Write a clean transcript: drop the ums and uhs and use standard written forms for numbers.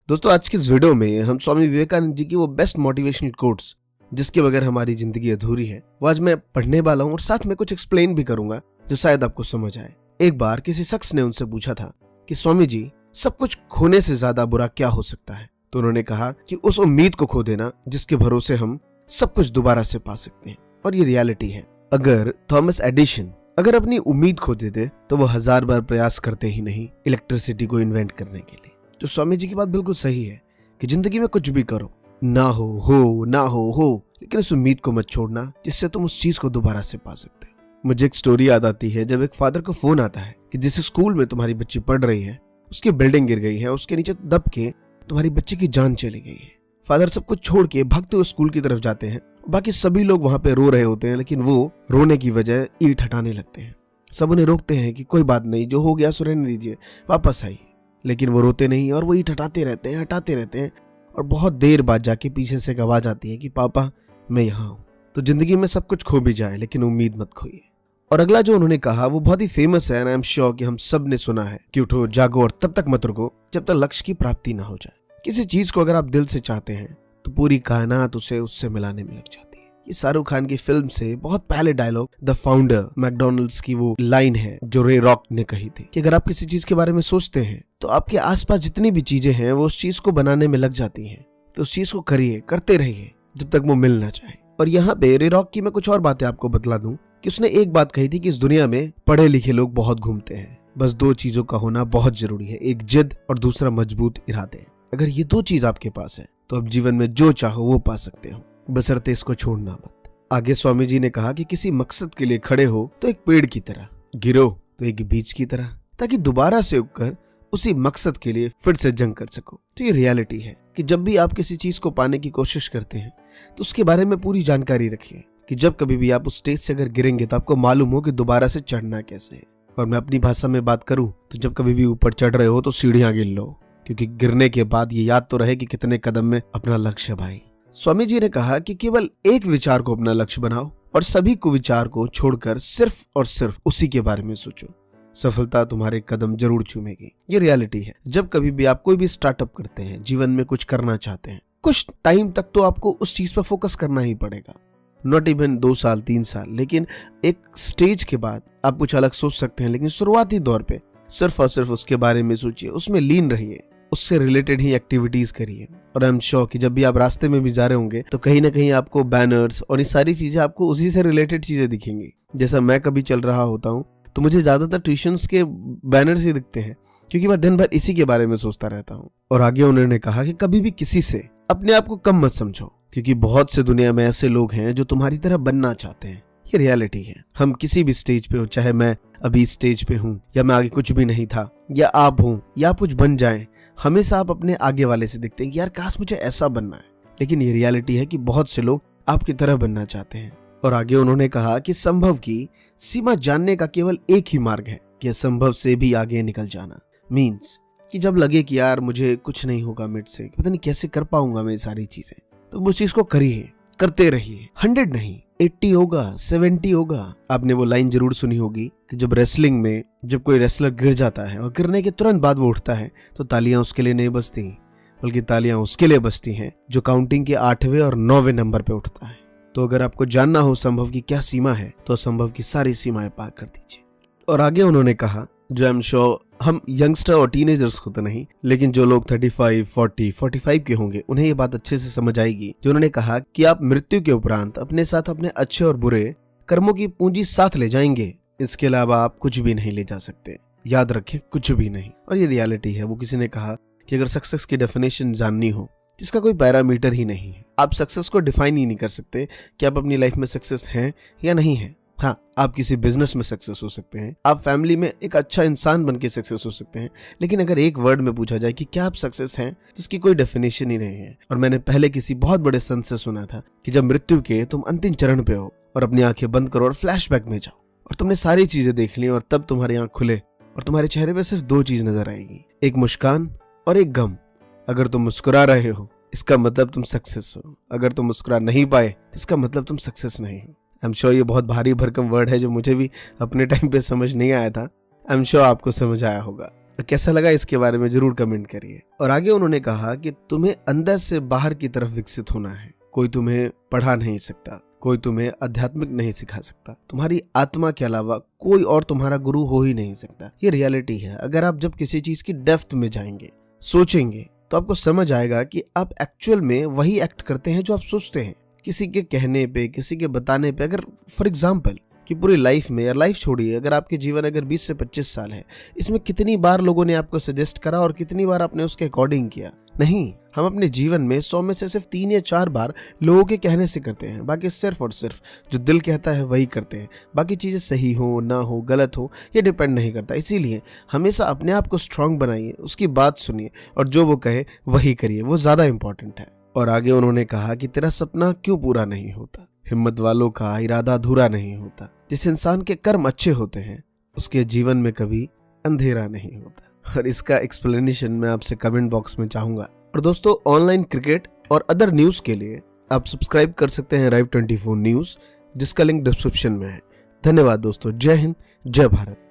दोस्तों, आज की इस वीडियो में हम स्वामी विवेकानंद जी की वो बेस्ट मोटिवेशनल कोट्स जिसके बगैर हमारी जिंदगी अधूरी है, वो आज मैं पढ़ने वाला हूँ और साथ में कुछ एक्सप्लेन भी करूंगा जो शायद आपको समझ आए। एक बार किसी शख्स ने उनसे पूछा था कि स्वामी जी, सब कुछ खोने से ज्यादा बुरा क्या हो सकता है? तो उन्होंने कहा कि उस उम्मीद को खो देना जिसके भरोसे हम सब कुछ दोबारा से पा सकते हैं। और ये रियलिटी है। अगर थॉमस एडिसन अगर अपनी उम्मीद खो देते तो वो 1000 बार प्रयास करते ही नहीं इलेक्ट्रिसिटी को इन्वेंट करने के लिए। तो स्वामी जी की बात बिल्कुल सही है कि जिंदगी में कुछ भी करो, ना हो ना हो, लेकिन उस उम्मीद को मत छोड़ना जिससे तुम उस चीज को दोबारा से पा सकते हो। मुझे एक स्टोरी याद आती है जब एक फादर को फोन आता है कि जिस स्कूल में तुम्हारी बच्ची पढ़ रही है उसकी बिल्डिंग गिर गई है, उसके नीचे दब के तुम्हारी बच्ची की जान चली गई है। फादर सब कुछ छोड़ के भागते हुए स्कूल की तरफ जाते हैं। बाकी सभी लोग वहां पे रो रहे होते हैं, लेकिन वो रोने की वजह ईंट हटाने लगते हैं। सब उन्हें रोकते हैं कि कोई बात नहीं, जो हो गया सो रहने दीजिए, वापस आइए। लेकिन वो रोते नहीं और वो ईंट हटाते रहते हैं और बहुत देर बाद जाके पीछे से एक आवाज आती है कि पापा मैं यहाँ हूँ। तो जिंदगी में सब कुछ खो भी जाए लेकिन उम्मीद मत खोइए। और अगला जो उन्होंने कहा वो बहुत ही फेमस है, आई एम श्योर कि हम सब ने सुना है कि उठो जागो और तब तक मत रुको जब तक लक्ष्य की प्राप्ति ना हो जाए। किसी चीज को अगर आप दिल से चाहते हैं तो पूरी कायनात उसे उससे मिलाने में लग जाती है। ये शाहरुख खान की फिल्म से बहुत पहले डायलॉग द फाउंडर मैकडोनल्ड्स की वो लाइन है जो रे रॉक ने कही थी कि अगर आप किसी चीज के बारे में सोचते हैं तो आपके आसपास जितनी भी चीजें हैं वो उस चीज को बनाने में लग जाती हैं। तो उस चीज को करिए, करते रहिए जब तक वो मिल ना जाए। और यहाँ पे रे रॉक की मैं कुछ और बातें आपको बतला दूं कि उसने एक बात कही थी कि इस दुनिया में पढ़े लिखे लोग बहुत घूमते हैं, बस 2 चीजों का होना बहुत जरूरी है, एक जिद और दूसरा मजबूत इरादे। अगर ये 2 चीज आपके पास है तो आप जीवन में जो चाहो वो पा सकते हो, बशर्ते इसको छोड़ना मत। आगे स्वामी जी ने कहा कि किसी मकसद के लिए खड़े हो तो एक पेड़ की तरह, गिरो तो एक बीज की तरह, ताकि दोबारा से उगकर उसी मकसद के लिए फिर से जंग कर सको। तो ये रियलिटी है कि जब भी आप किसी चीज को पाने की कोशिश करते हैं तो उसके बारे में पूरी जानकारी रखिए कि जब कभी भी आप उस स्टेज से अगर गिरेंगे तो आपको मालूम हो कि दोबारा से चढ़ना कैसे है। और मैं अपनी भाषा में बात करूं तो जब कभी भी ऊपर चढ़ रहे हो तो सीढ़ियां गिन लो, क्योंकि गिरने के बाद ये याद तो रहे कि कितने कदम में अपना लक्ष्य भाई। स्वामी जी ने कहा कि केवल एक विचार को अपना लक्ष्य बनाओ और सभी कुविचार को छोड़कर सिर्फ और सिर्फ उसी के बारे में सोचो। सफलता तुम्हारे कदम जरूर चूमेगी। ये रियलिटी है। जब कभी भी आप कोई भी स्टार्टअप करते हैं, जीवन में कुछ करना चाहते हैं, कुछ टाइम तक तो आपको उस चीज पर फोकस करना ही पड़ेगा। नॉट इवन 2 साल 3 साल, लेकिन एक स्टेज के बाद आप कुछ अलग सोच सकते हैं, लेकिन शुरुआती दौर पे सिर्फ और सिर्फ उसके बारे में सोचिए, उसमें लीन रहिए, उससे रिलेटेड ही एक्टिविटीज करिए। और आई एम श्योर कि जब भी आप रास्ते में भी जा रहे होंगे तो कहीं ना कहीं आपको बैनर्स और ये सारी चीजें आपको उसी से रिलेटेड चीजें दिखेंगी। जैसा मैं कभी चल रहा होता हूँ तो मुझे ज्यादातर ट्यूशंस के बैनर्स ही दिखते हैं, क्योंकि मैं दिन भर इसी के बारे में सोचता रहता हूँ। और आगे उन्होंने कहा कि कभी भी किसी से अपने आप को कम मत समझो, क्योंकि बहुत से दुनिया में ऐसे लोग हैं जो तुम्हारी तरह बनना चाहते हैं। ये रियलिटी है। हम किसी भी स्टेज पे हो, चाहे मैं अभी स्टेज पे हूँ या मैं आगे कुछ भी नहीं था, या आप हूँ या आप कुछ बन जाएं, हमेशा आप अपने आगे वाले से देखते हैं कि यार काश मुझे ऐसा बनना है। लेकिन ये रियलिटी है कि बहुत से लोग आपकी तरह बनना चाहते हैं। और आगे उन्होंने कहा कि संभव की सीमा जानने का केवल एक ही मार्ग है कि असंभव से भी आगे निकल जाना। मीन्स कि जब लगे कि यार मुझे कुछ नहीं होगा मिड से, पता नहीं कैसे कर पाऊंगा मैं सारी चीजें, तो उस चीज को करिए, करते रहिए। 100 नहीं, 80 होगा, 70 होगा। आपने वो लाइन जरूर सुनी होगी कि जब रेसलिंग में जब कोई रेसलर गिर जाता है और गिरने के तुरंत बाद वो उठता है तो तालियां उसके लिए नहीं बजती, बल्कि तालियां उसके लिए बजती हैं जो काउंटिंग के 8वें और 9वें नंबर पे उठता है। तो अगर आपको जानना हो संभव की क्या सीमा है तो असंभव की सारी सीमाएं पार कर दीजिए। और आगे उन्होंने कहा, जो आई एम श्योर हम यंगस्टर और टीनेजर्स को तो नहीं, लेकिन जो लोग 35, 40, 45 के होंगे उन्हें ये बात अच्छे से समझ आएगी, जो उन्होंने कहा कि आप मृत्यु के उपरांत अपने साथ अपने अच्छे और बुरे कर्मों की पूंजी साथ ले जाएंगे। इसके अलावा आप कुछ भी नहीं ले जा सकते। याद रखें, कुछ भी नहीं। और ये रियलिटी है। वो किसी ने कहा कि अगर सक्सेस की डेफिनेशन जाननी हो तो इसका कोई पैरामीटर ही नहीं है। आप सक्सेस को डिफाइन ही नहीं कर सकते कि आप अपनी लाइफ में सक्सेस हैं या नहीं है। हाँ, आप किसी बिजनेस में सक्सेस हो सकते हैं, आप फैमिली में एक अच्छा इंसान बन के सक्सेस हो सकते हैं, लेकिन अगर एक वर्ड में पूछा जाए कि क्या आप सक्सेस हैं तो इसकी कोई डेफिनेशन ही नहीं है। और मैंने पहले किसी बहुत बड़े संत से सुना था कि जब मृत्यु के तुम अंतिम चरण पे हो और अपनी आंखें बंद करो और फ्लैशबैक में जाओ और तुमने सारी चीजें देख ली और तब तुम्हारी आंख खुले और तुम्हारे चेहरे पे सिर्फ 2 चीज नजर आएगी, एक मुस्कान और एक गम। अगर तुम मुस्कुरा रहे हो इसका मतलब तुम सक्सेस हो, अगर तुम मुस्कुरा नहीं पाए तो इसका मतलब तुम सक्सेस नहीं हो। आई एम श्योर ये बहुत भारी भरकम वर्ड है जो मुझे भी अपने टाइम पे समझ नहीं आया था। आई एम श्योर आपको समझ आया होगा। कैसा लगा इसके बारे में जरूर कमेंट करिए। और आगे उन्होंने कहा कि तुम्हें अंदर से बाहर की तरफ विकसित होना है। कोई तुम्हें पढ़ा नहीं सकता, कोई तुम्हें आध्यात्मिक नहीं सिखा सकता, तुम्हारी आत्मा के अलावा कोई और तुम्हारा गुरु हो ही नहीं सकता। ये रियलिटी है। अगर आप जब किसी चीज की डेप्थ में जाएंगे, सोचेंगे, तो आपको समझ आएगा कि आप एक्चुअल में वही एक्ट करते हैं जो आप सोचते हैं। किसी के कहने पे, किसी के बताने पे, अगर फॉर एग्जाम्पल कि पूरी लाइफ में, या लाइफ छोड़िए, अगर आपके जीवन अगर 20 से 25 साल है, इसमें कितनी बार लोगों ने आपको सजेस्ट करा और कितनी बार आपने उसके अकॉर्डिंग किया? नहीं, हम अपने जीवन में 100 में से सिर्फ 3 या 4 बार लोगों के कहने से करते हैं। बाकी सिर्फ और सिर्फ जो दिल कहता है वही करते हैं। बाकी चीजें सही हो ना हो, गलत हो, ये डिपेंड नहीं करता। इसीलिए हमेशा अपने आप को स्ट्रांग बनाइए, उसकी बात सुनिए और जो वो कहे वही करिए, वो ज्यादा इंपॉर्टेंट है। और आगे उन्होंने कहा कि तेरा सपना क्यों पूरा नहीं होता? हिम्मत वालों का इरादा अधूरा नहीं होता। जिस इंसान के कर्म अच्छे होते हैं उसके जीवन में कभी अंधेरा नहीं होता। और इसका एक्सप्लेनेशन मैं आपसे कमेंट बॉक्स में चाहूंगा। और दोस्तों, ऑनलाइन क्रिकेट और अदर न्यूज के लिए आप सब्सक्राइब कर सकते हैं राइव 24 न्यूज, जिसका लिंक डिस्क्रिप्शन में है। धन्यवाद दोस्तों। जय हिंद, जय भारत।